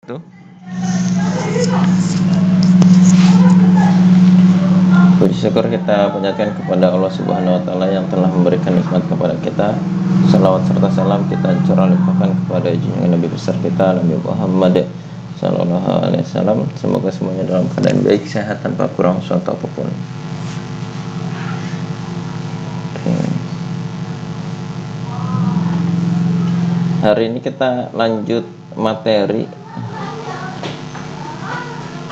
Itu puji syukur kita panjatkan kepada Allah Subhanahu wa taala yang telah memberikan nikmat kepada kita. Salawat serta salam kita curah limpahkan kepada junjungan Nabi besar kita Nabi Muhammad sallallahu alaihi wasallam. Semoga semuanya dalam keadaan baik, sehat, tanpa kurang suatu apapun. Hari ini kita lanjut materi.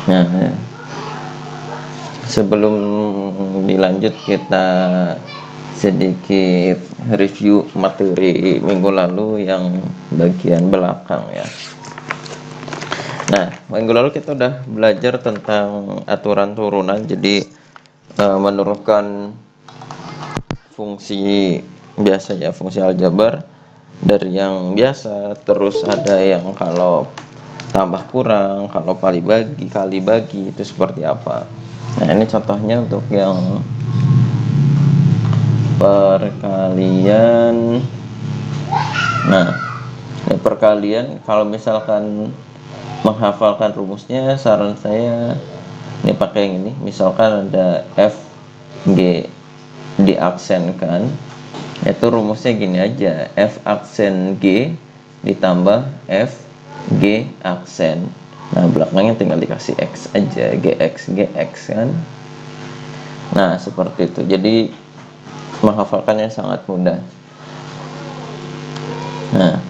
Nah, sebelum dilanjut kita sedikit review materi minggu lalu yang bagian belakang ya. Nah, minggu lalu kita udah belajar tentang aturan turunan, jadi menurunkan fungsi biasa ya, fungsi aljabar dari yang biasa, terus ada yang kalau tambah kurang, kalau kali bagi itu seperti apa. Nah, ini contohnya untuk yang perkalian. Nah, ini perkalian kalau misalkan menghafalkan rumusnya, saran saya ini pakai yang ini. Misalkan ada F G diaksenkan, itu rumusnya gini aja, F aksen G ditambah F G aksen. Nah, belakangnya tinggal dikasih X aja, GX kan. Nah, seperti itu. Jadi menghafalkannya sangat mudah. Nah,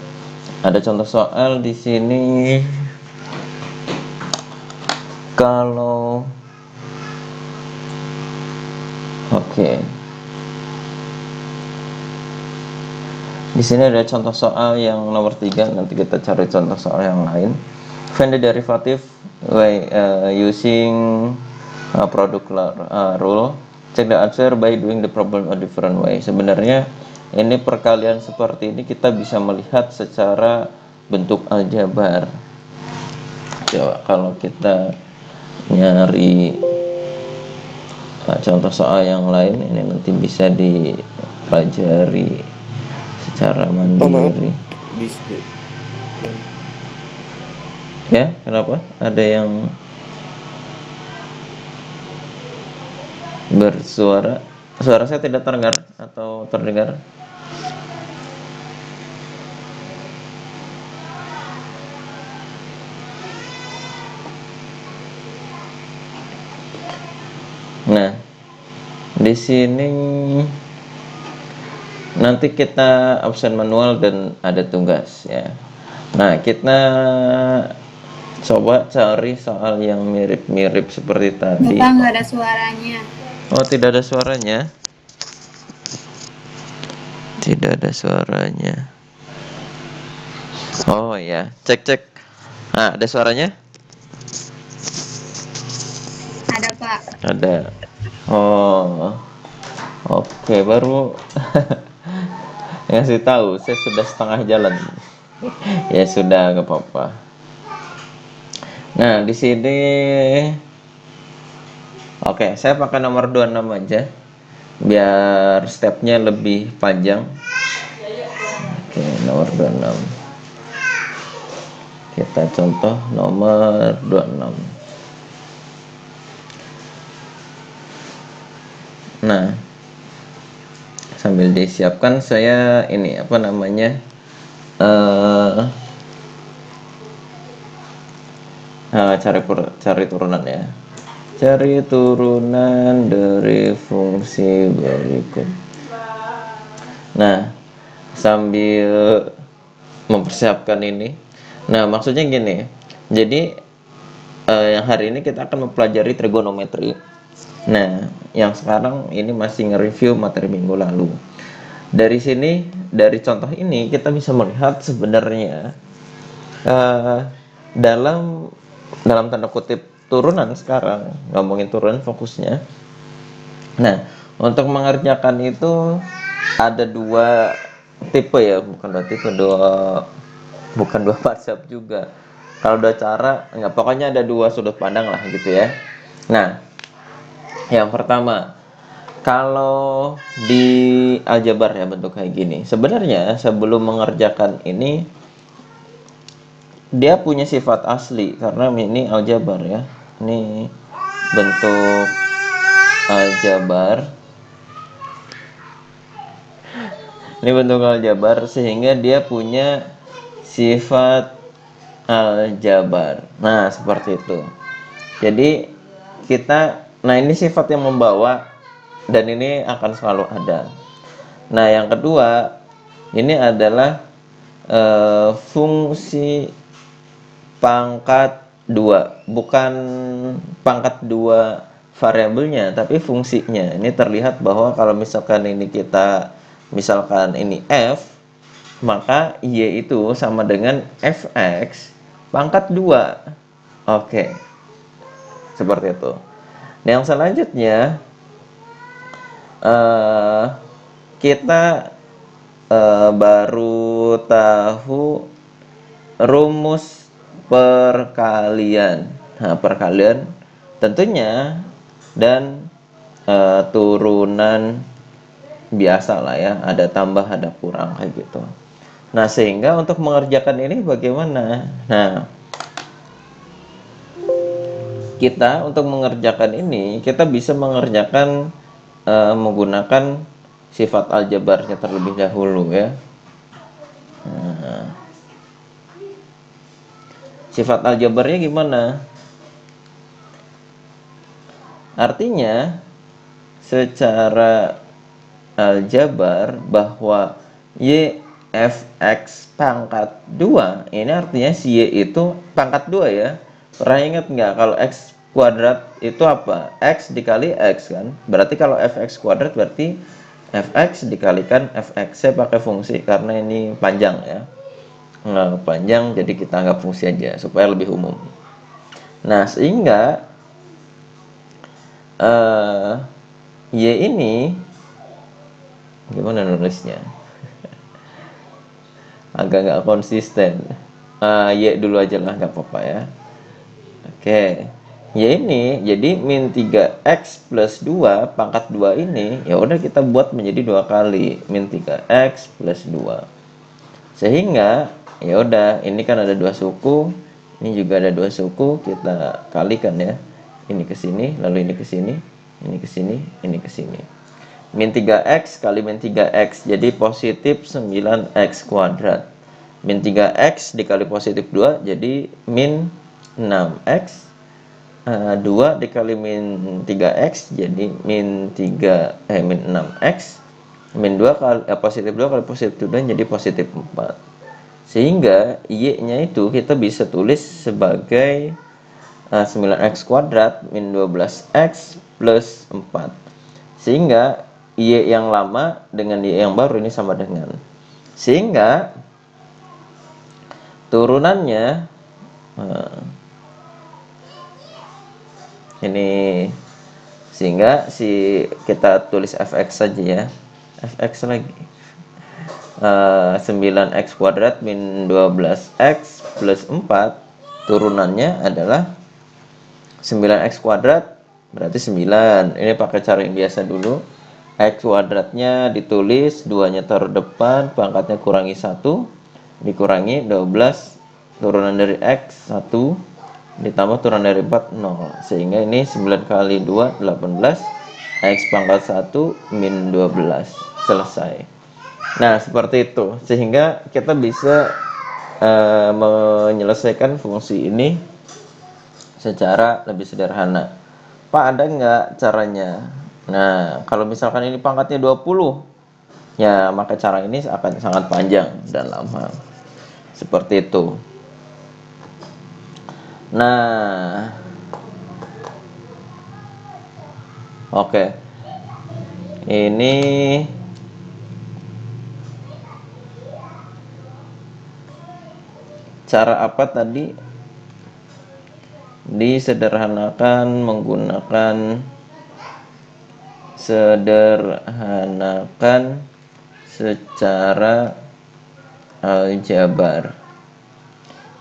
ada contoh soal di sini. Kalau di sini ada contoh soal yang nomor 3, nanti kita cari contoh soal yang lain. Find the derivative using product rule. Check the answer by doing the problem a different way. Sebenarnya ini perkalian seperti ini kita bisa melihat secara bentuk aljabar. Coba kalau kita nyari contoh soal yang lain, ini nanti bisa dipelajari secara mandiri. Ya, kenapa? Ada yang bersuara? Suara saya tidak terdengar atau terdengar? Nah, di sini nanti kita absen manual dan ada tugas ya. Nah, kita coba cari soal yang mirip-mirip seperti tadi. Bapak nggak ada suaranya. Oh, tidak ada suaranya. Tidak ada suaranya. Oh ya, cek. Nah, ada suaranya? Ada, Pak. Ada. Oh, oke, baru ngasih tahu. Saya sudah setengah jalan. Ya sudah, nggak apa-apa. Nah, di sini oke, saya pakai nomor 26 aja biar stepnya lebih panjang. Oke, nomor 26. Kita contoh nomor 26. Nah, sambil disiapkan saya ini apa namanya? Cari turunan ya. Cari turunan dari fungsi berikut. Nah, sambil mempersiapkan ini. Nah, maksudnya gini. Jadi yang hari ini kita akan mempelajari trigonometri. Nah, yang sekarang ini masih nge-review materi minggu lalu. Dari sini, dari contoh ini kita bisa melihat sebenarnya dalam tanda kutip turunan, sekarang ngomongin turunan fokusnya. Nah, untuk mengerjakan itu ada dua tipe ya, bukan dua konsep juga. Kalau dua cara, nggak, pokoknya ada dua sudut pandang lah gitu ya. Nah, yang pertama, kalau di aljabar ya bentuk kayak gini, sebenarnya sebelum mengerjakan ini dia punya sifat asli karena ini aljabar ya. Ini bentuk aljabar. Ini bentuk aljabar sehingga dia punya sifat aljabar. Nah, seperti itu. Jadi nah ini sifat yang membawa dan ini akan selalu ada. Nah, yang kedua ini adalah fungsi pangkat 2, bukan pangkat 2 variabelnya, tapi fungsinya. Ini terlihat bahwa kalau misalkan ini f, maka y itu sama dengan fx pangkat 2. Oke. Seperti itu. Nah, yang selanjutnya kita baru tahu rumus perkalian. Nah, perkalian tentunya dan turunan biasa lah ya, ada tambah ada kurang kayak gitu. Nah, sehingga untuk mengerjakan ini bagaimana? Nah, kita untuk mengerjakan ini kita bisa mengerjakan menggunakan sifat aljabarnya terlebih dahulu ya. Nah, sifat aljabarnya gimana? Artinya secara aljabar bahwa y fx pangkat 2 ini artinya si y itu pangkat 2 ya. Pernah ingat nggak kalau x kuadrat itu apa? X dikali x kan. Berarti kalau fx kuadrat berarti fx dikalikan fx. Saya pakai fungsi karena ini panjang ya. Nah, panjang jadi kita anggap fungsi aja supaya lebih umum. Nah, sehingga y ini gimana nulisnya? Agak nggak konsisten. Y dulu aja lah, nggak apa-apa ya. Oke. Y ini jadi min 3x plus 2 pangkat 2 ini ya udah kita buat menjadi 2 kali min 3x plus 2. Sehingga ya udah ini kan ada 2 suku, ini juga ada 2 suku, kita kalikan ya. Ini ke sini, lalu ini ke sini, ini ke sini, ini ke sini. Min 3x kali min 3x jadi positif 9x kuadrat. Min 3x dikali positif 2 jadi min 6x. 2 dikali min 3x jadi min 6x. Min 2 kali positif 2 kali positif 2 jadi positif 4. Sehingga y-nya itu kita bisa tulis sebagai 9x kuadrat min 12x plus 4. Sehingga y yang lama dengan y yang baru ini sama dengan. Sehingga turunannya ini, sehingga kita tulis fx saja ya. Fx lagi 9x kuadrat min 12x plus 4 turunannya adalah 9x kuadrat berarti 9. Ini pakai cara yang biasa dulu. X kuadratnya ditulis, 2-nya taruh depan, pangkatnya kurangi 1, dikurangi 12, turunan dari X 1, ditambah turunan dari 4 0. Sehingga ini 9 kali 2 18, X pangkat 1 min 12. Selesai. Nah, seperti itu. Sehingga kita bisa menyelesaikan fungsi ini secara lebih sederhana. Pak, ada nggak caranya? Nah, kalau misalkan ini pangkatnya 20, ya maka cara ini akan sangat panjang dan lama. Seperti itu. Nah, oke. Ini cara apa tadi? Disederhanakan menggunakan secara aljabar.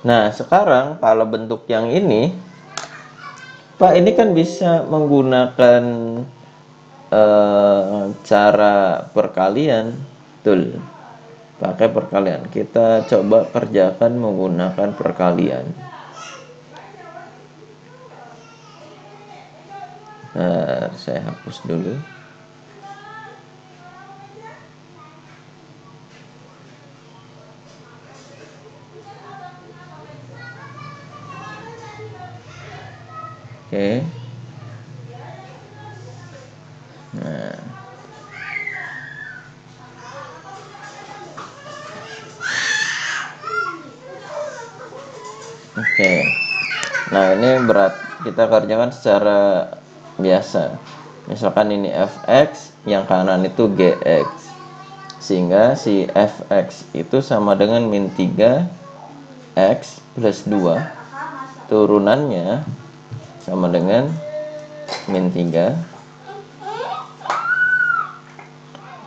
Nah, sekarang kalau bentuk yang ini, Pak, ini kan bisa menggunakan cara perkalian, betul. pakai perkalian. Kita coba kerjakan menggunakan perkalian. Saya hapus dulu. Oke. Nah, oke. Nah, ini berat. Kita kerjakan secara biasa. Misalkan ini fx, yang kanan itu gx. Sehingga si fx itu sama dengan min 3x plus 2. Turunannya sama dengan min 3.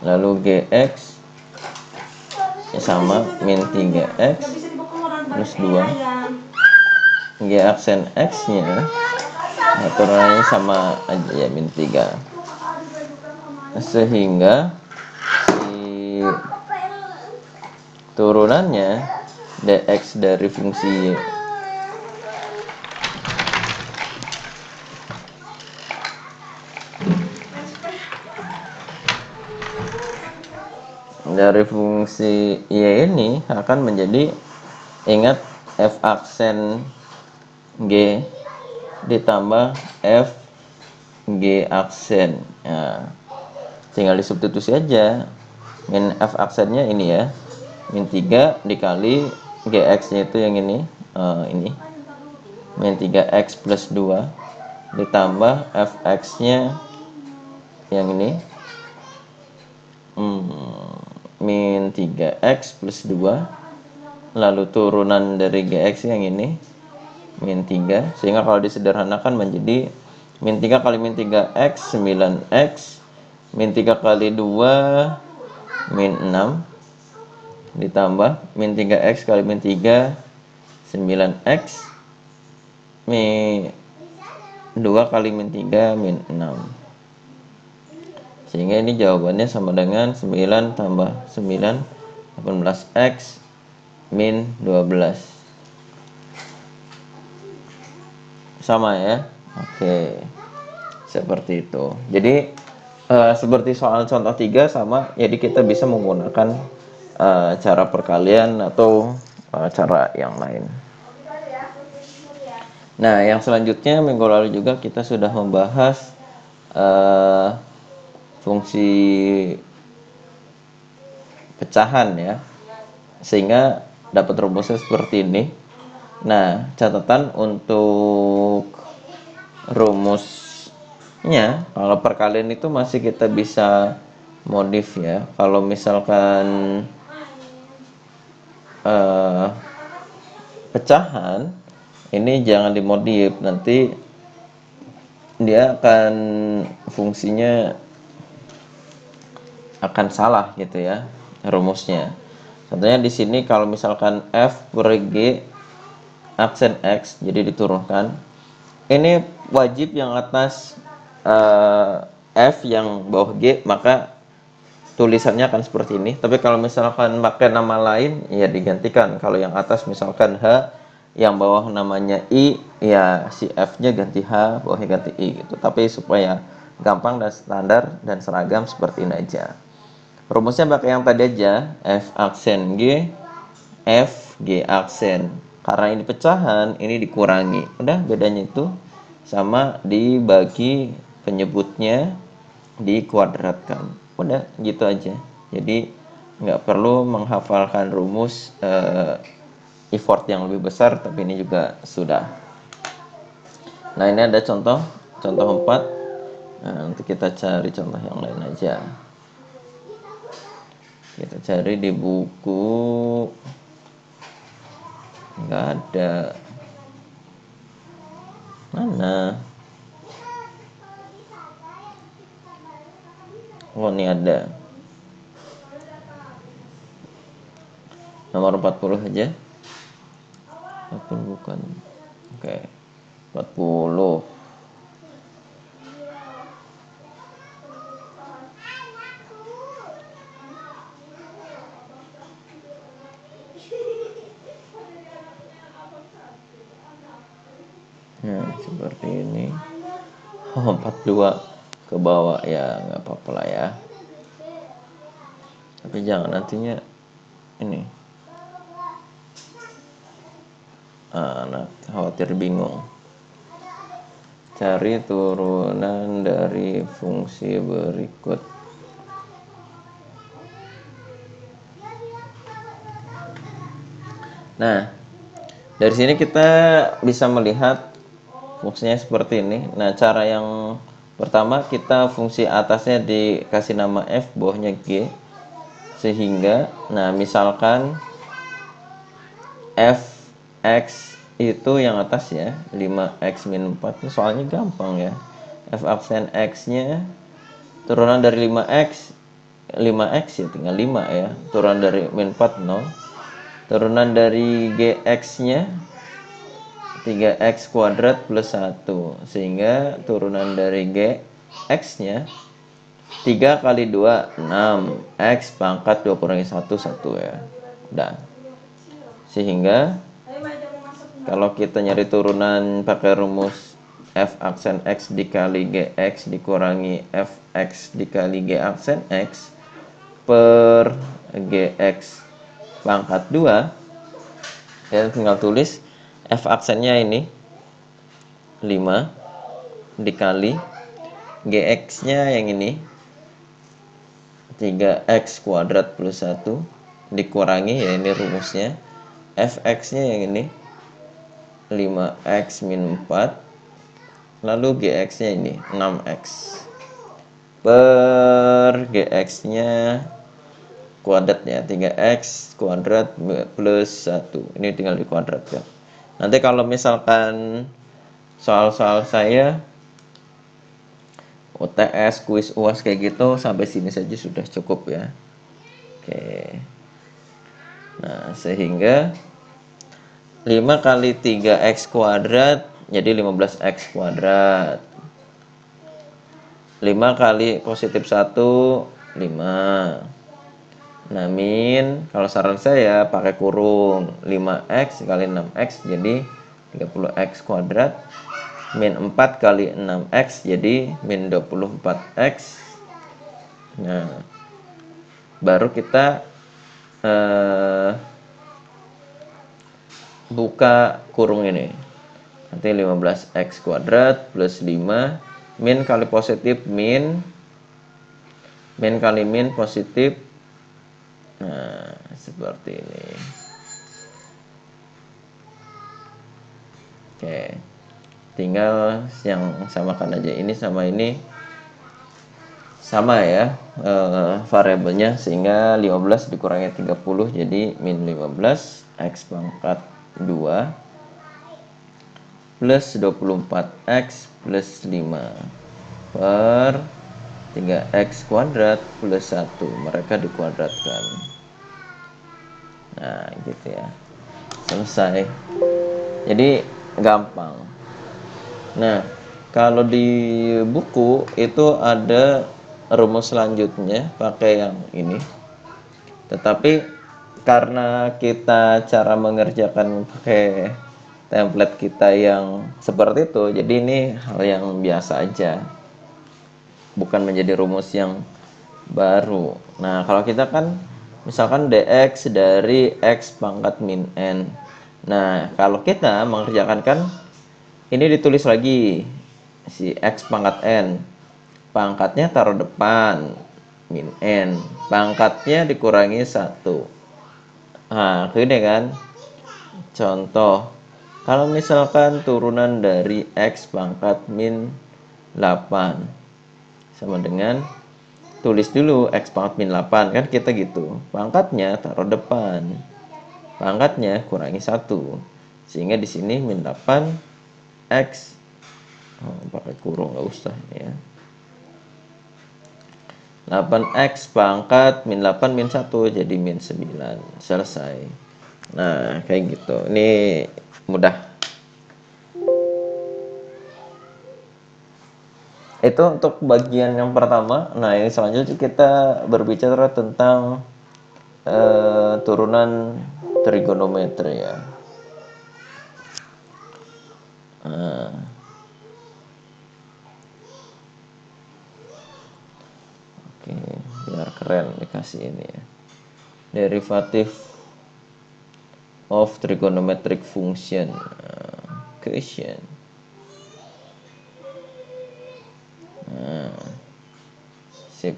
Lalu gx sama min 3x plus 2. G aksen x nya turunannya sama aja ya, min 3. Sehingga si turunannya dx dari fungsi y ini akan menjadi, ingat, f aksen g ditambah f g aksen. Nah, tinggal disubstitusi aja. Min f aksennya ini ya, min 3 dikali gx nya itu yang ini, ini min 3x plus 2 ditambah fx nya yang ini, min 3x plus 2. Lalu turunan dari gx yang ini min 3, sehingga kalau disederhanakan menjadi min 3 kali min 3x 9x, min 3 kali 2 min 6, ditambah min 3x kali min 3 9x, min 2 kali min 3 min 6. Sehingga ini jawabannya sama dengan 9 tambah 9 18x min 12. Sama ya. Oke, seperti itu. Jadi seperti soal contoh 3 sama. Jadi kita bisa menggunakan cara perkalian atau cara yang lain. Nah, yang selanjutnya minggu lalu juga kita sudah membahas fungsi pecahan ya, sehingga dapat rumusnya seperti ini. Nah, catatan untuk rumusnya, kalau perkalian itu masih kita bisa modif ya. Kalau misalkan pecahan ini jangan dimodif, nanti dia akan fungsinya akan salah gitu ya rumusnya. Contohnya di sini kalau misalkan f per g aksen x, jadi diturunkan, ini wajib yang atas f, yang bawah g, maka tulisannya akan seperti ini. Tapi kalau misalkan pakai nama lain ya digantikan. Kalau yang atas misalkan h, yang bawah namanya i, ya si f nya ganti h, bawahnya ganti i gitu. Tapi supaya gampang dan standar dan seragam seperti ini aja. Rumusnya pakai yang tadi aja, f aksen g, f g aksen. Karena ini pecahan, ini dikurangi. Udah, bedanya itu sama dibagi penyebutnya dikuadratkan. Udah, gitu aja. Jadi nggak perlu menghafalkan rumus effort yang lebih besar, tapi ini juga sudah. Nah, ini ada contoh 4. Nah, nanti kita cari contoh yang lain aja. Kita cari di buku, nggak ada. Mana? Oh, ini ada. Nomor 40 aja. 40 bukan. Oke. 40. Nah, seperti ini. 42 ke bawah ya nggak apa-apa lah ya. Tapi jangan nantinya ini. Anak khawatir bingung. Cari turunan dari fungsi berikut. Nah, dari sini kita bisa melihat fungsinya seperti ini. Nah, cara yang pertama kita fungsi atasnya dikasih nama f, bawahnya g. Sehingga, nah misalkan f(x) itu yang atas ya, 5x min 4. Soalnya gampang ya. F absen x-nya turunan dari 5x, 5x ya tinggal 5 ya. Turunan dari min 4, 0. Turunan dari gx-nya 3x kuadrat plus 1. Sehingga turunan dari gx-nya 3 kali 2, 6. X pangkat 2 kurangi 1, 1 ya. Udah. Sehingga kalau kita nyari turunan pakai rumus f aksen x dikali gx dikurangi fx dikali g aksen x per gx pangkat 2, kita tinggal tulis f aksennya ini 5 dikali gx nya yang ini 3x kuadrat plus 1 dikurangi, ya ini rumusnya, fx nya yang ini 5x min 4, lalu gx nya ini 6x per gx nya kuadrat ya, 3x kuadrat plus 1. Ini tinggal dikuadratkan. Nanti kalau misalkan soal-soal saya UTS, kuis UAS kayak gitu, sampai sini saja sudah cukup ya. Oke. Nah, sehingga 5 kali 3x kuadrat jadi 15x kuadrat. 5 kali positif 1, 5. Nah, min, kalau saran saya pakai kurung. 5x kali 6x jadi 30x kuadrat. Min 4 kali 6x jadi min 24x. Nah, baru kita buka kurung ini. Nanti 15x kuadrat plus 5. Min kali positif min. Min kali min positif. Nah, seperti ini. Oke. Tinggal yang samakan aja ini sama ini. Sama ya variabelnya, sehingga 15 dikurangi 30 jadi min 15 x pangkat 2 plus 24x plus 5 per 3x kuadrat plus 1. Mereka dikuadratkan. Nah, gitu ya. Selesai. Jadi gampang. Nah, kalau di buku itu ada rumus selanjutnya pakai yang ini. Tetapi karena kita cara mengerjakan pakai template kita yang seperti itu, jadi ini hal yang biasa aja. Bukan menjadi rumus yang baru. Nah, kalau kita kan misalkan dx dari x pangkat min n. Nah, kalau kita mengerjakan kan ini ditulis lagi si x pangkat n. Pangkatnya taruh depan, min n. Pangkatnya dikurangi 1. Nah, gini kan. Contoh, kalau misalkan turunan dari x pangkat min 8 sama dengan, tulis dulu x pangkat min 8, kan kita gitu. Pangkatnya taruh depan. Pangkatnya kurangi 1. Sehingga di sini min 8 x, pakai kurung nggak usah ya, 8x pangkat min 8 min 1 jadi min 9. Selesai. Nah, kayak gitu. Ini mudah. Itu untuk bagian yang pertama. Nah, yang selanjutnya kita berbicara tentang turunan trigonometri ya. Nah, masih ini ya. Derivative of trigonometric function. Question. Sip.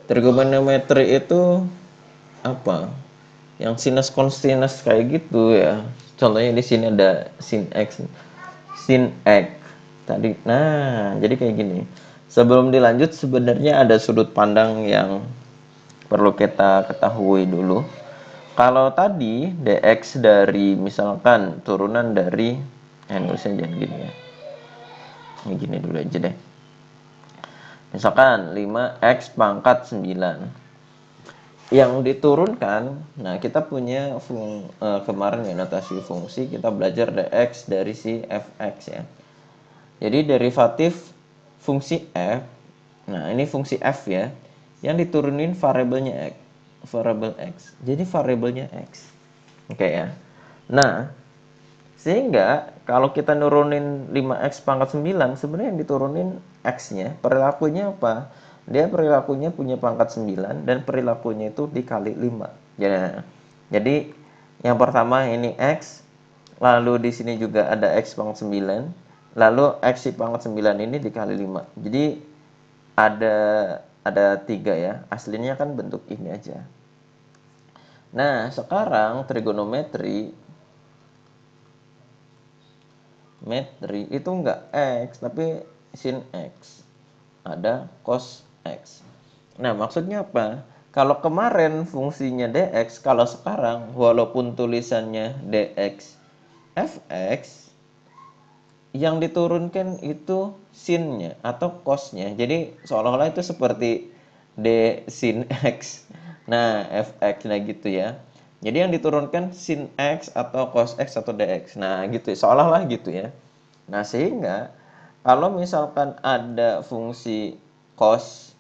Trigonometri itu apa? Yang sinus kosinus kayak gitu ya. Contohnya di sini ada sin x, sin x tadi. Nah, jadi kayak gini. Sebelum dilanjut sebenarnya ada sudut pandang yang perlu kita ketahui dulu. Kalau tadi dx dari misalkan turunan dari nulisnya jangan gini ya. Ini gini dulu aja deh. Misalkan 5x pangkat 9. Yang diturunkan, nah kita punya kemarin ya notasi fungsi, kita belajar dx dari si fx ya. Jadi derivatif fungsi f, nah ini fungsi f ya, yang diturunin variabelnya x, variabel x. Jadi variabelnya x. Oke ya. Nah, sehingga kalau kita nurunin 5x pangkat 9, sebenarnya yang diturunin x-nya, perilakunya apa? Dia perilakunya punya pangkat 9 dan perilakunya itu dikali 5. Jadi yang pertama ini x, lalu di sini juga ada x pangkat 9, lalu x pangkat 9 ini dikali 5. Jadi ada 3 ya. Aslinya kan bentuk ini aja. Nah, sekarang trigonometri itu enggak x tapi sin x, ada cos x. Nah, maksudnya apa? Kalau kemarin fungsinya dx, kalau sekarang walaupun tulisannya dx fx, yang diturunkan itu sinnya atau cosnya. Jadi seolah-olah itu seperti d sin x. Nah, fx nah gitu ya. Jadi yang diturunkan sin x atau cos x atau dx. Nah, gitu ya. Seolah-olah gitu ya. Nah, sehingga kalau misalkan ada fungsi cos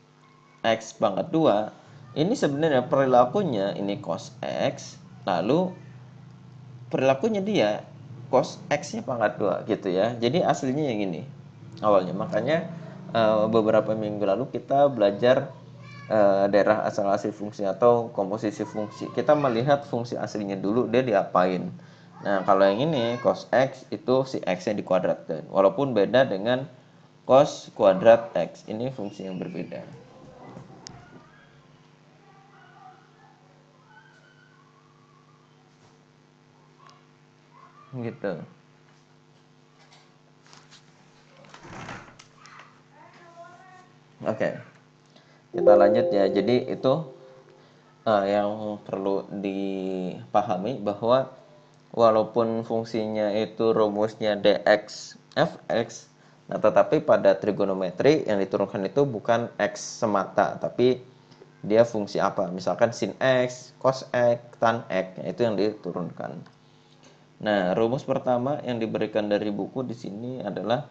x pangkat 2, ini sebenarnya perilakunya ini cos x, lalu perilakunya dia cos x-nya pangkat 2 gitu ya. Jadi aslinya yang ini awalnya. Makanya beberapa minggu lalu kita belajar daerah asal-asal fungsi atau komposisi fungsi. Kita melihat fungsi aslinya dulu dia diapain. Nah, kalau yang ini cos x itu si x-nya dikuadratkan. Walaupun beda dengan cos kuadrat x. Ini fungsi yang berbeda. Gitu. Oke. Kita lanjut ya. Jadi itu yang perlu dipahami bahwa walaupun fungsinya itu rumusnya dx fx, nah tetapi pada trigonometri yang diturunkan itu bukan x semata, tapi dia fungsi apa? Misalkan sin x, cos x, tan x, itu yang diturunkan. Nah, rumus pertama yang diberikan dari buku di sini adalah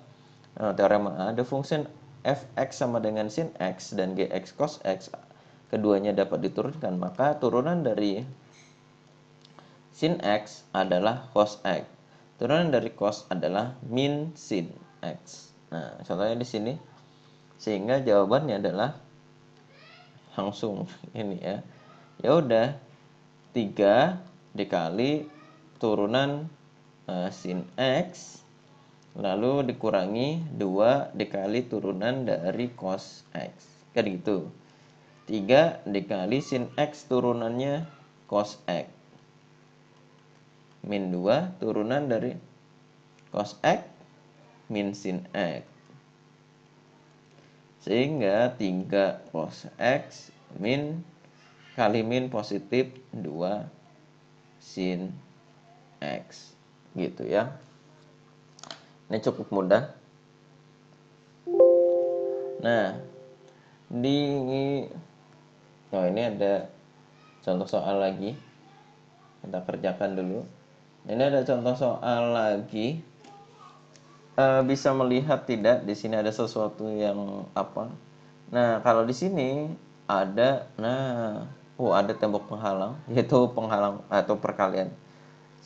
teorema A. The function fx sama dengan sin x dan gx cos x, keduanya dapat diturunkan, maka turunan dari sin x adalah cos x. Turunan dari cos adalah min sin x. Nah, contohnya di sini. Sehingga jawabannya adalah langsung ini ya. Ya udah 3 dikali turunan sin x lalu dikurangi 2 dikali turunan dari cos x. Kan gitu. 3 dikali sin x turunannya cos x. Min 2 turunan dari cos x min sin x. Sehingga 3 cos x min kali min positif 2 sin x. Gitu ya. Ini cukup mudah. Nah, ini ada contoh soal lagi. Kita kerjakan dulu. Ini ada contoh soal lagi. Bisa melihat tidak di sini ada sesuatu yang apa? Nah, kalau di sini ada ada tembok penghalang, yaitu penghalang atau perkalian.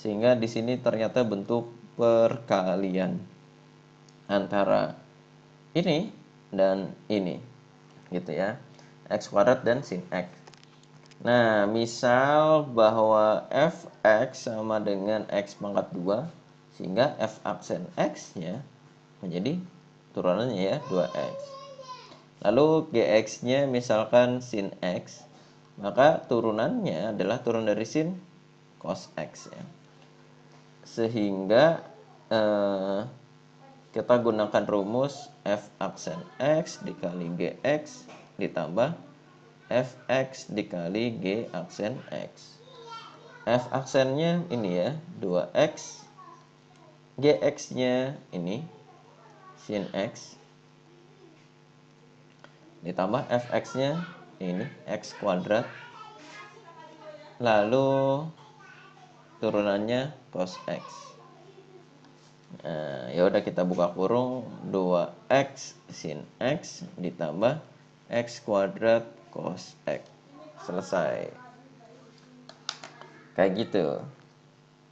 Sehingga di sini ternyata bentuk perkalian antara ini dan ini gitu ya, x kuadrat dan sin x. Nah, misal bahwa fx sama dengan x pangkat 2, sehingga f aksen x-nya menjadi turunannya ya 2x. Lalu gx-nya misalkan sin x, maka turunannya adalah turun dari sin cos x ya. Sehingga kita gunakan rumus f aksen x dikali gx ditambah fx dikali g aksen x. F aksennya ini ya 2x, gx-nya ini sin x ditambah fx-nya ini x kuadrat, lalu turunannya cos x. Nah, ya udah kita buka kurung, 2x sin x ditambah x kuadrat cos x. Selesai. Kayak gitu.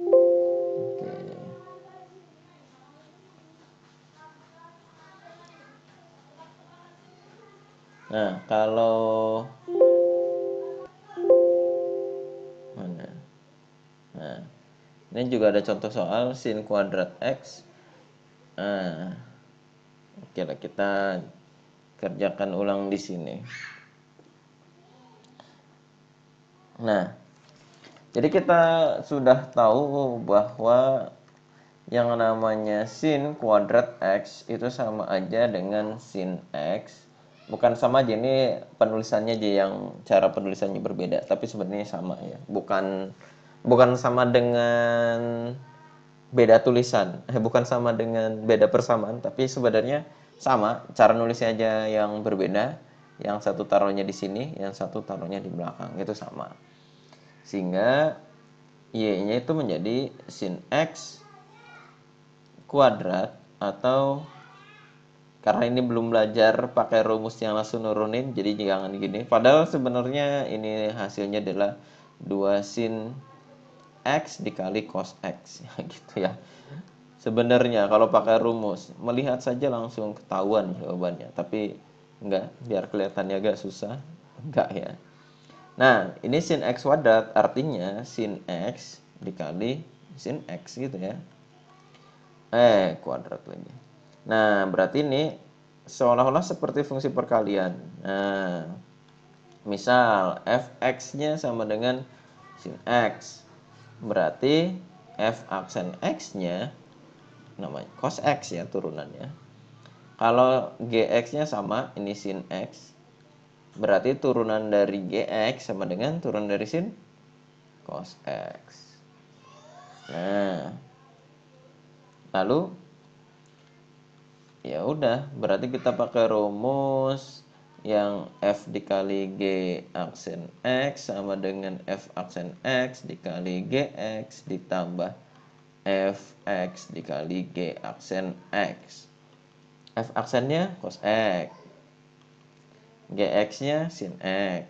Oke. Nah, kalau mana? Nah, ini juga ada contoh soal sin kuadrat x. Nah, oke lah, kita kerjakan ulang di sini. Nah, jadi kita sudah tahu bahwa yang namanya sin kuadrat x itu sama aja dengan sin x. Bukan sama aja, ini penulisannya aja yang cara penulisannya berbeda, tapi sebenarnya sama ya. Bukan sama dengan beda tulisan, bukan sama dengan beda persamaan, tapi sebenarnya sama, cara nulisnya aja yang berbeda. Yang satu taruhnya di sini, yang satu taruhnya di belakang, itu sama. Sehingga y-nya itu menjadi sin x kuadrat, atau karena ini belum belajar pakai rumus yang langsung nurunin, jadi jangan gini. Padahal sebenarnya ini hasilnya adalah 2 sin x dikali cos x gitu ya. Sebenarnya kalau pakai rumus, melihat saja langsung ketahuan jawabannya, tapi enggak, biar kelihatannya agak susah, enggak ya. Nah, ini sin x kuadrat artinya sin x dikali sin x gitu ya. Kuadrat lagi. Nah, berarti ini seolah-olah seperti fungsi perkalian. Nah, misal fx-nya sama dengan sin x. Berarti f aksen x-nya namanya cos x ya turunannya. Kalau gx-nya sama, ini sin x. Berarti turunan dari gx sama dengan turunan dari sin cos x. Nah, lalu ya udah, berarti kita pakai rumus yang f dikali g aksen x sama dengan f aksen x dikali gx ditambah fx dikali g aksen x. F aksennya cos x, gx-nya sin x,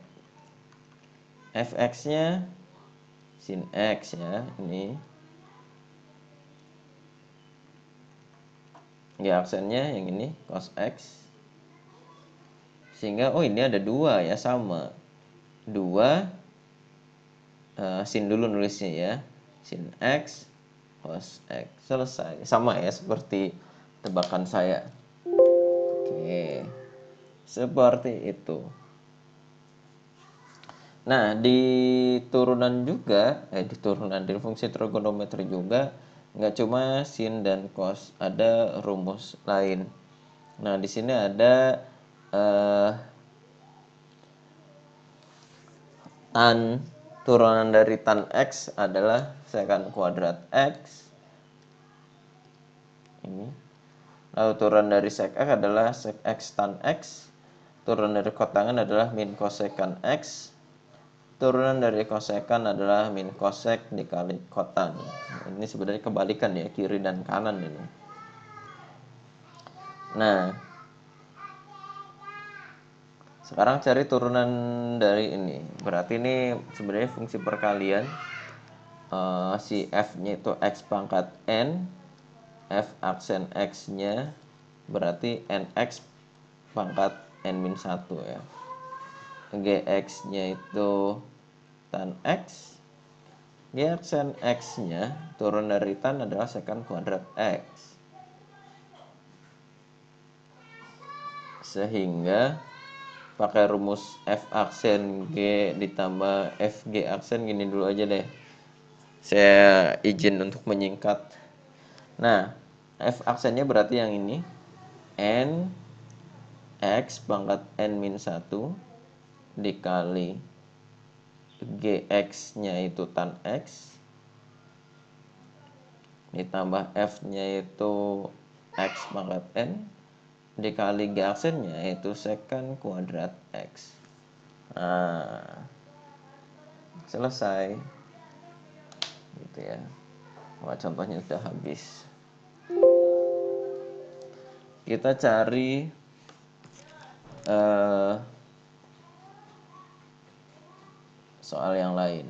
fx-nya sin x ya, ini g aksennya yang ini cos x. Sehingga oh ini ada 2 ya, sama 2 sin dulu nulisnya ya, sin x cos x. Selesai. Sama ya seperti tebakan saya. Oke, seperti itu. Nah, di turunan juga, di turunan dari fungsi trigonometri juga nggak cuma sin dan cos, ada rumus lain. Nah, di sini ada tan, turunan dari tan x adalah secant kuadrat x. Ini. Lalu turunan dari sec x adalah sec x tan x. Turunan dari kotangan adalah min kosekan x. Turunan dari kosekan adalah min kosek dikali kotan. Ini sebenarnya kebalikan ya, kiri dan kanan ini. Nah, sekarang cari turunan dari ini. Berarti ini sebenarnya fungsi perkalian. Si f-nya itu x pangkat n, f aksen x-nya berarti nx pangkat n-1 ya. Gx-nya itu tan x. Gxn x-nya turun dari tan adalah secant kuadrat x. Sehingga pakai rumus f aksen g ditambah fg aksen gini dulu aja deh. Saya izin untuk menyingkat. Nah, f aksennya berarti yang ini. N x pangkat n-1 dikali gx-nya itu tan x ditambah f-nya itu x pangkat n dikali g aksennya itu secant kuadrat x. Nah, selesai gitu ya. Wah, contohnya sudah habis. Kita cari soal yang lain.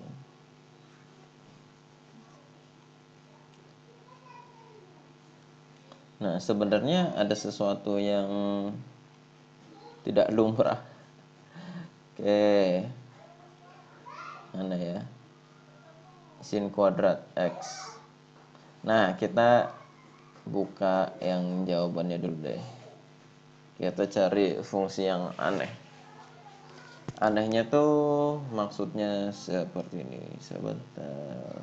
Nah, sebenarnya ada sesuatu yang tidak lumrah. Oke. Mana ya? Sin kuadrat x. Nah, kita buka yang jawabannya dulu deh. Kita cari fungsi yang aneh. Anehnya tuh maksudnya seperti ini. Sebentar.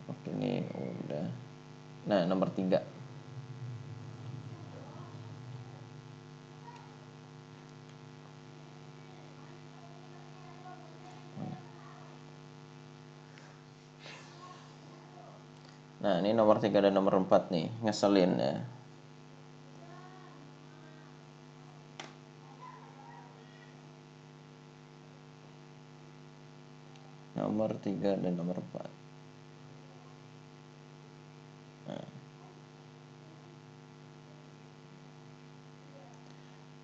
Oke, ini udah. Nah, nomor 3. Nah, ini nomor 3 dan nomor 4 nih. Ngeselin ya. Nomor 3 dan nomor 4.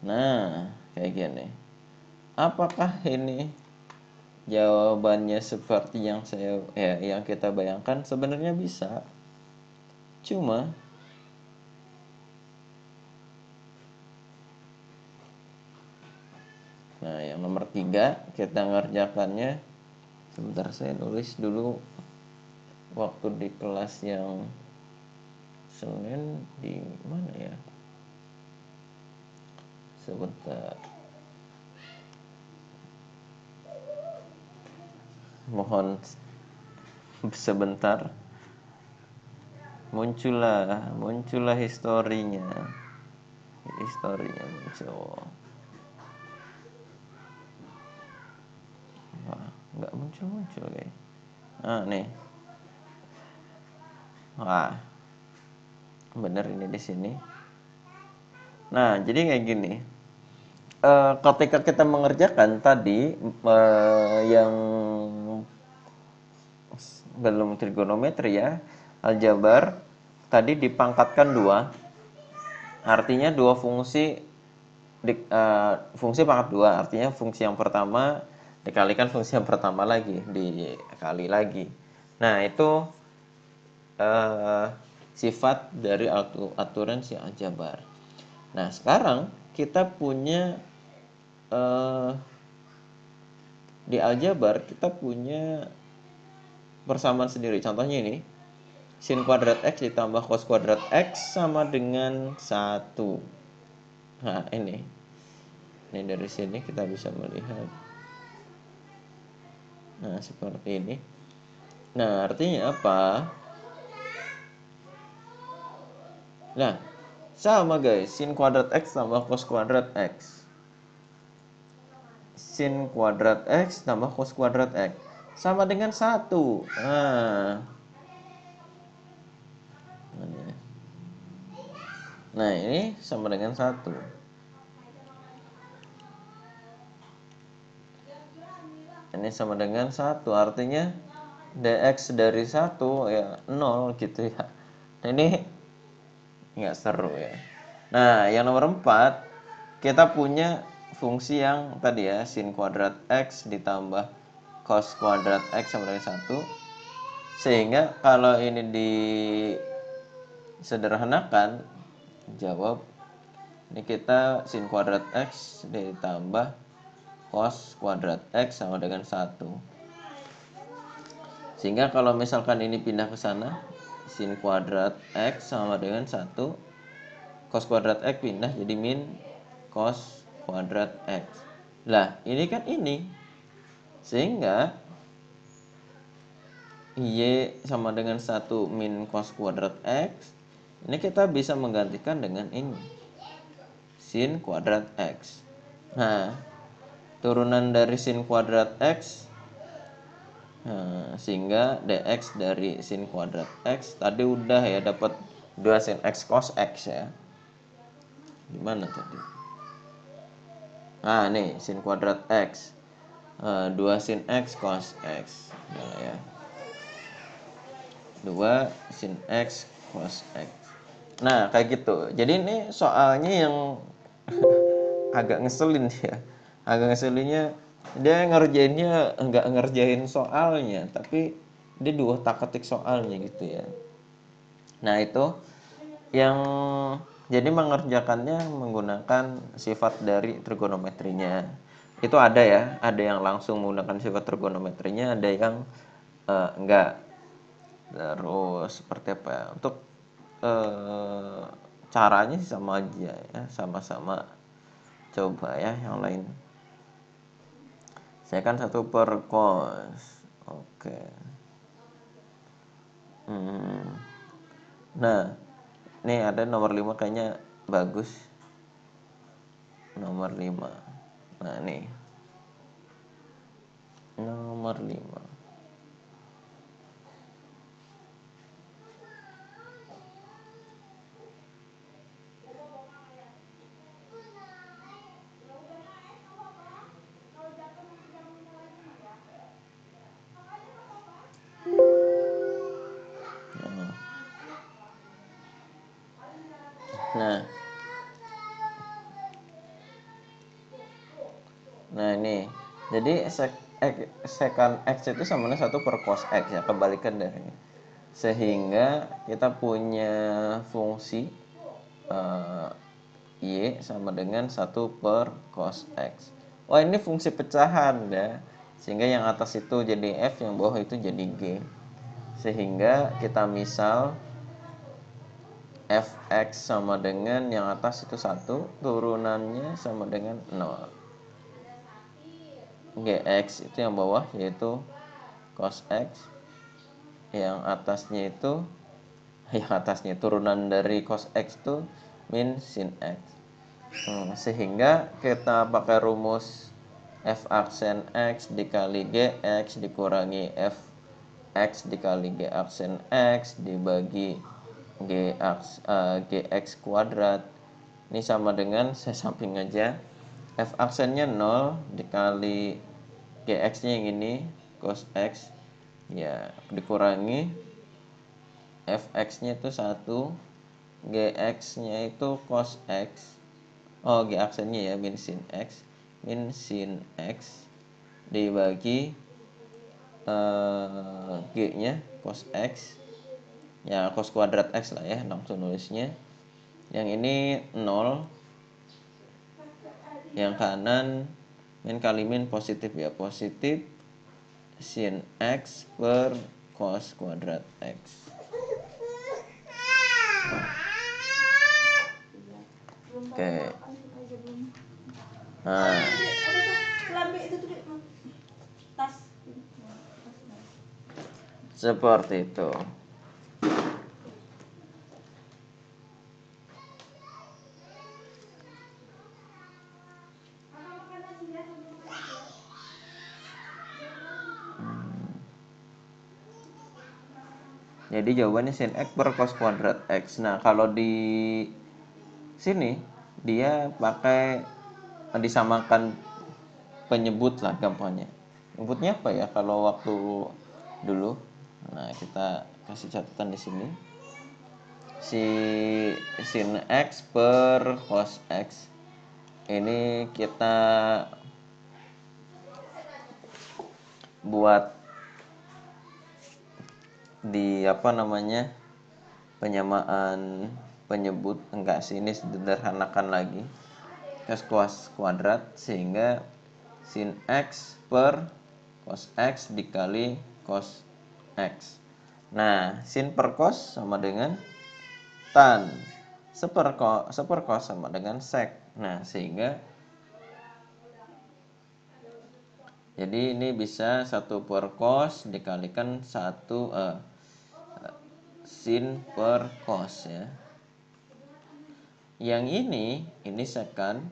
Nah, kayak gini. Apakah ini jawabannya seperti yang yang kita bayangkan? Sebenarnya bisa. Cuma nah, yang nomor 3 kita ngerjakannya. Sebentar, saya nulis dulu waktu di kelas yang Senin di mana ya? Sebentar. Mohon sebentar. Muncullah historinya muncul. Wah, nggak muncul guys. Nih. Wah, bener ini di sini. Nah, jadi kayak gini. Ketika kita mengerjakan tadi yang belum trigonometri ya, aljabar tadi dipangkatkan 2, artinya dua fungsi fungsi pangkat 2, artinya fungsi yang pertama dikalikan fungsi yang pertama lagi, dikali lagi. Nah, itu sifat dari aturan si aljabar. Nah, sekarang kita punya di aljabar kita punya persamaan sendiri. Contohnya ini, sin kuadrat x ditambah cos kuadrat x sama dengan 1. Nah, ini dari sini kita bisa melihat. Nah, seperti ini. Nah, artinya apa? Nah, sama guys, sin kuadrat x tambah cos kuadrat x. Sin kuadrat x tambah cos kuadrat x sama dengan 1. Nah, ini sama dengan 1. Ini sama dengan 1, artinya dx dari 1 ya 0 gitu ya. Nah, ini nggak seru ya. Nah, yang nomor 4 kita punya fungsi yang tadi ya, sin kuadrat x ditambah cos kuadrat x sama dengan 1. Sehingga kalau ini disederhanakan jawab. Ini kita sin kuadrat X ditambah cos kuadrat X sama dengan 1. Sehingga kalau misalkan ini pindah ke sana, sin kuadrat X sama dengan 1, cos kuadrat X pindah jadi min cos kuadrat X. Lah, ini kan ini. Sehingga Y sama dengan 1 min cos kuadrat X. Ini kita bisa menggantikan dengan ini, sin kuadrat X. Nah, turunan dari sin kuadrat X, sehingga dx dari sin kuadrat X tadi udah ya, dapat 2 sin X cos X ya. Gimana tadi? Nah, nih sin kuadrat X, 2 sin X cos X. Nah, ya, 2 sin X cos X. Nah, kayak gitu. Jadi ini soalnya yang agak ngeselin ya. Agak ngeselinnya dia ngerjainnya nggak ngerjain soalnya, tapi dia diutak-atik soalnya gitu ya. Nah, itu yang jadi mengerjakannya menggunakan sifat dari trigonometrinya. Itu ada ya, ada yang langsung menggunakan sifat trigonometrinya, ada yang enggak. Terus seperti apa ya? Untuk caranya sih sama aja ya, sama-sama. Coba ya yang lain. Saya kan 1 per cos. Oke. Nah, nih ada nomor 5 kayaknya bagus. Nomor 5. Nah, nih. Nomor 5. Nah, ini. Jadi secant X itu sama dengan 1 per cos X ya, kebalikan dari ini. Sehingga kita punya fungsi Y sama dengan 1 per cos X. Wah, ini fungsi pecahan ya. Sehingga yang atas itu jadi F, yang bawah itu jadi G. Sehingga kita misal Fx sama dengan yang atas itu 1, turunannya sama dengan 0. Gx itu yang bawah yaitu cos X. Yang atasnya turunan dari cos X itu min sin X. Sehingga kita pakai rumus f aksen X dikali Gx dikurangi f X dikali G aksen X dibagi Gx kuadrat. Ini sama dengan, saya samping aja, f aksennya 0 dikali Gx nya yang ini cos X ya, dikurangi fx nya itu 1, Gx nya itu cos X. Oh, G aksennya ya min sin X dibagi G nya cos X ya, cos kuadrat X lah ya, langsung nulisnya. Yang ini 0, yang kanan min kali min positif ya, positif sin X per cos kuadrat X. Oke. Nah, seperti itu. Jadi jawabannya sin X per cos kuadrat X. Nah, kalau di sini dia pakai disamakan penyebut lah gampangnya. Penyebutnya apa ya kalau waktu dulu? Nah, kita kasih catatan di sini. Si sin X per cos X ini kita buat di penyamaan penyebut, enggak sih, ini sederhanakan lagi, cos kuadrat, sehingga sin X per cos X dikali cos X. Nah, sin per cos sama dengan tan, seper cos sama dengan sec. Nah, sehingga jadi ini bisa 1 per cos dikalikan 1 sin per cos ya. Yang ini secant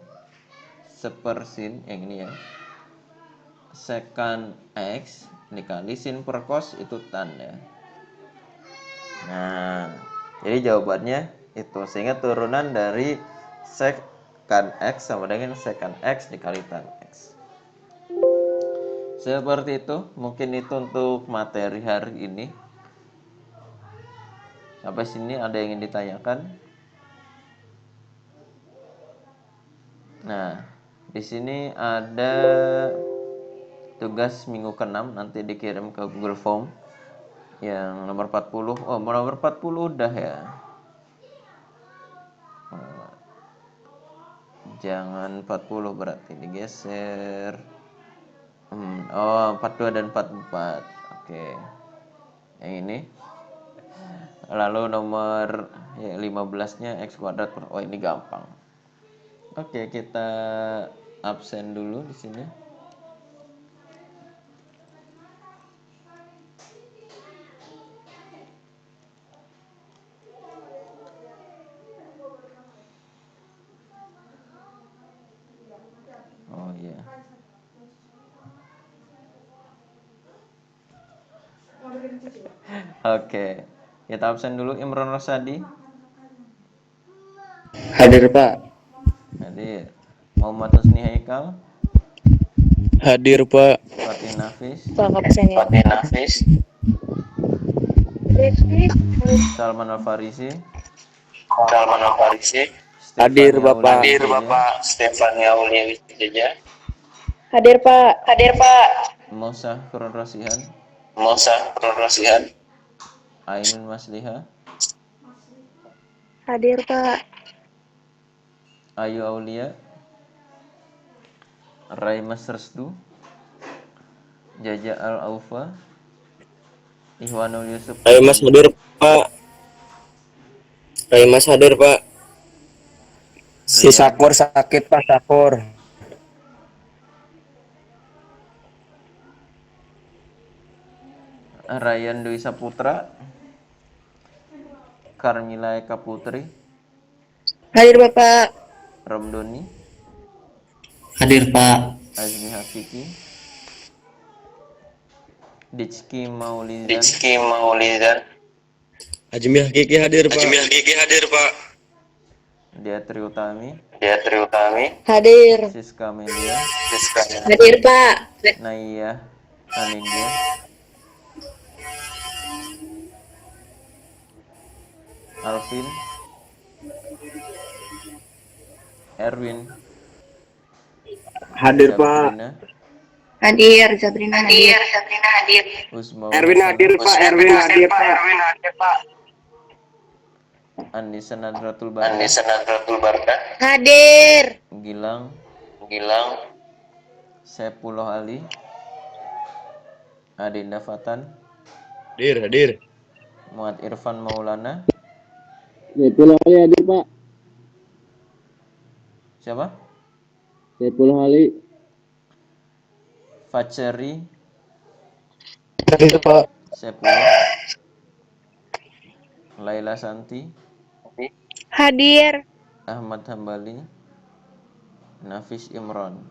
seper sin, yang ini ya, secant X dikali sin per cos itu tan ya. Nah, jadi jawabannya itu, sehingga turunan dari secant X sama dengan secant X dikali tan X. Seperti itu, mungkin itu untuk materi hari ini. Sampai sini ada yang ingin ditanyakan? Nah, di sini ada tugas minggu ke-6, nanti dikirim ke Google Form yang nomor 40. Oh, nomor 40 udah ya. Jangan 40 berarti digeser. Oh, 42 dan 44. Oke. Yang ini. Lalu nomor 15-nya x kuadrat per. Oh, ini gampang. Oke, kita absen dulu di sini. Oh iya. Oke. Kita absen dulu. Imron Rosadi. Hadir Pak. Hadir. Muhammad Husni Haikal. Hadir Pak. Fatih Nafis. Fatih Nafis. Salman Al Farisi. Salman Al Farisi. Hadir Bapak. Hadir Bapak Stefania Aulia Wijaya. Hadir Pak. Hadir Pak. Musa Kurun Rosihan. Musa Rosihan. Ainun Masliha. Hadir Pak. Ayu Aulia. Raimas Resdu. Jaja Al Aufa. Ihwanul Yusuf. Mas hadir Pak. Mas hadir Pak. Si Sakur sakit Pak, Sakur. Ryan Dwi Saputra. Karmila Eka Putri. Hadir Bapak. Romdoni. Hadir Pak. Azmi Hakiki. Dicki Maulizan. Rizky Maulizan. Ajmi Hakiki hadir Pak. Ajmi Hakiki hadir Pak. Diatri Utami. Diatri Utami. Hadir. Siska Melia. Hadir Pak. Naiyah Anindya. Alvin. Erwin. Hadir Pak. Sabrina. Hadir, Sabrina hadir. Usma Erwin hadir Pak. Erwin hadir Pak. Anissa Nadratul Barka. Anissa Nadratul Barka. Hadir. Gilang. Saifullah Ali. Adinda Fatan. Hadir. Muhammad Irfan Maulana. Saifullah Ali hadir Pak. Siapa? Saifullah Ali. Facheri. Hadir Pak. Saifullah. Laila Santi. Hadir. Ahmad Hambali. Nafis Imron.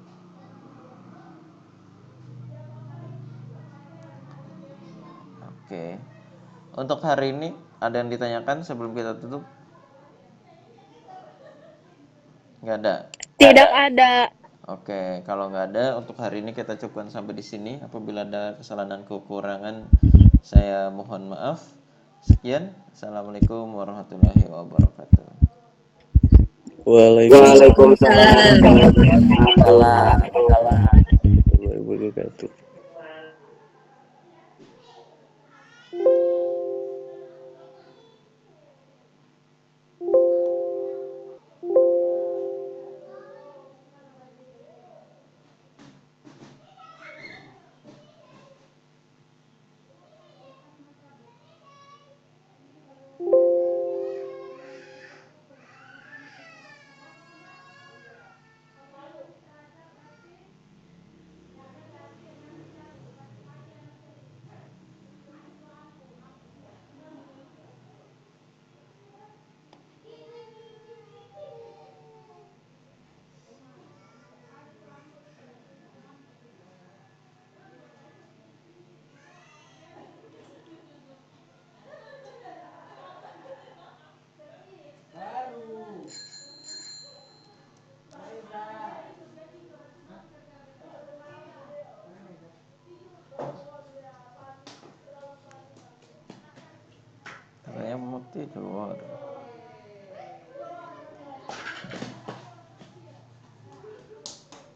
Oke. Untuk hari ini ada yang ditanyakan sebelum kita tutup? Nggak ada. Tidak ada. Oke, kalau nggak ada, untuk hari ini kita cukupkan sampai di sini. Apabila ada kesalahan dan kekurangan, saya mohon maaf. Sekian. Assalamualaikum warahmatullahi wabarakatuh. Waalaikumsalam warahmatullahi wabarakatuh. Saya mau tidur.